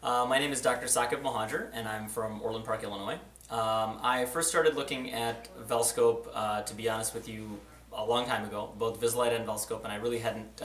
My name is Dr. Saqib Mohajer, and I'm from Orland Park, Illinois. I first started looking at Velscope, to be honest with you, a long time ago, both Vislite and Velscope, and I really hadn't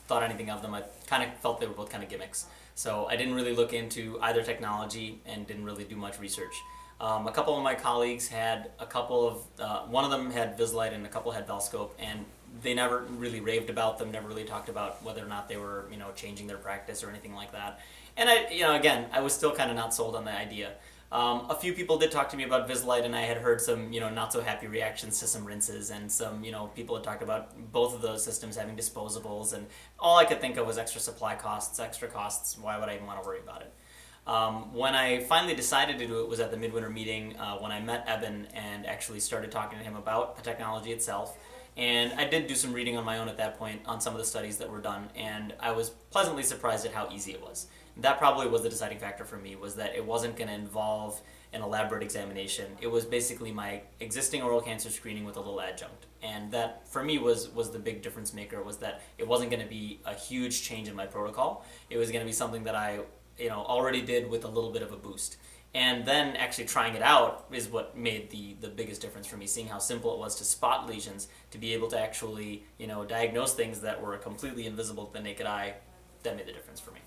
thought anything of them. I kind of felt they were both kind of gimmicks. So I didn't really look into either technology and didn't really do much research. A couple of my colleagues had one of them had Vislite and a couple had Velscope, and they never really raved about them, never really talked about whether or not they were, changing their practice or anything like that. And again, I was still kind of not sold on the idea. A few people did talk to me about Vislite, and I had heard some, not so happy reactions to some rinses, and some, people had talked about both of those systems having disposables, and all I could think of was extra supply costs, extra costs. Why would I even want to worry about it? When I finally decided to do it was at the midwinter meeting when I met Eben and actually started talking to him about the technology itself. And I did do some reading on my own at that point on some of the studies that were done, and I was pleasantly surprised at how easy it was. That probably was the deciding factor for me, was that it wasn't going to involve an elaborate examination. It was basically my existing oral cancer screening with a little adjunct. And that, for me, was the big difference maker, was that it wasn't going to be a huge change in my protocol. It was going to be something that I already did with a little bit of a boost. And then actually trying it out is what made the biggest difference for me, seeing how simple it was to spot lesions, to be able to actually, diagnose things that were completely invisible to the naked eye. That made the difference for me.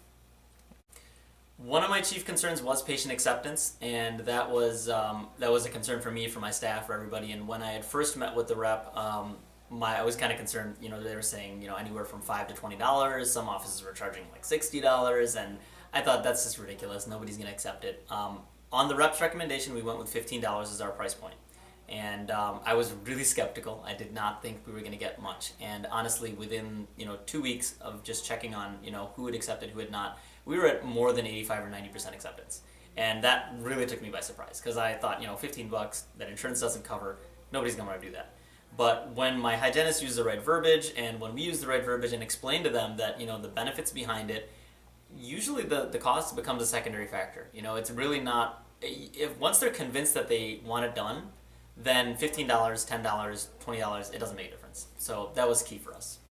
One of my chief concerns was patient acceptance, and that was a concern for me, for my staff, for everybody. And when I had first met with the rep, I was kind of concerned. They were saying anywhere from $5 to $20. Some offices were charging like $60, and I thought that's just ridiculous. Nobody's going to accept it. On the rep's recommendation, we went with $15 as our price point. And I was really skeptical. I did not think we were going to get much. And honestly, within 2 weeks of just checking on who had accepted, who had not, we were at more than 85 or 90% acceptance. And that really took me by surprise, because I thought, $15 that insurance doesn't cover, nobody's going to want to do that. But when my hygienist used the right verbiage, and when we used the right verbiage and explained to them that the benefits behind it, usually the cost becomes a secondary factor. It's really not, if once they're convinced that they want it done, then $15, $10, $20, it doesn't make a difference. So that was key for us.